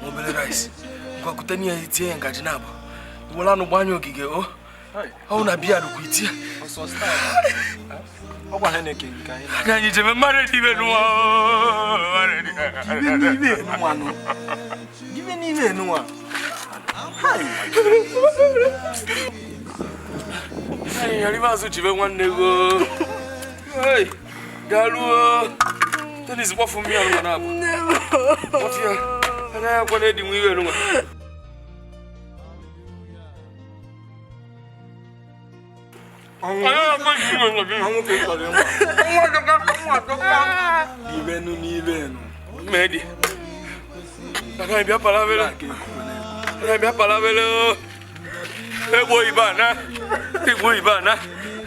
Mobile rice. Kwa kutania itie ngajinabo. Wala no banyo gige o. Au na bia do kwitie. So style. Ogwa hene kenka. Na nyije me mare di be no. Give me even no. Hai. Hey, aliva so chibe nwanne go. Hey. Dalu. Tani zipo fumi anu na abo. Ofia. Ana kwa na di mu iwe no. Medi. Ana bia palavela. Ana bia palavela. Ebo ibana.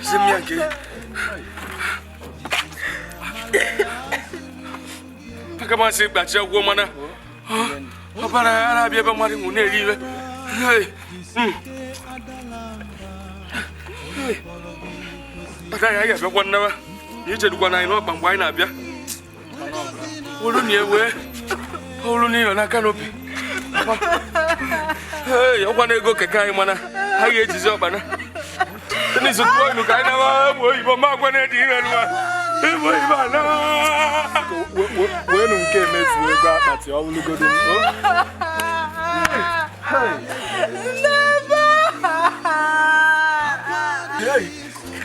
Semianke. Kama se gba che wo mana. Opara ara bia ba mari mu na riwe. Hey. Aka ya bia kwa naba. Ni che dukwa na ino pangwa ina bia. Olu ni ewe. Olu ni na canopy. Hey, okwa na ego keke anyị mana. Ha ga-ejizi ọbana. Ni so kwa inu ka ina wa bo ibo ma kwa na di ire nwa. Ibo ibana. We no nke mezu ego akpati ọwụlugodo. Hey.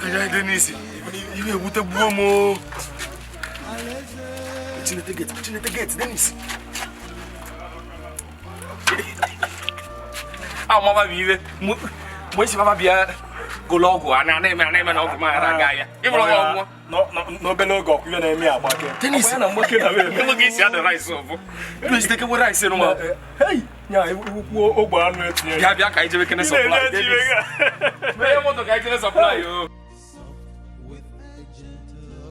Aja Denise. Iwe wute gbuo mo. Chinete gate Denise. Ah, mama vive. Mwesi mama bia gologo ana na na ogu ma ara ga ya. Ibro mo. No belogo ku na emi agbake. Denise na mweke na we. Mo gi si ada rice ofu. Please take we rice no ma. Hey, nya ewu ogbo anu etinye. Bia ka ije we kene supply. Me mo to ka ije supply yo.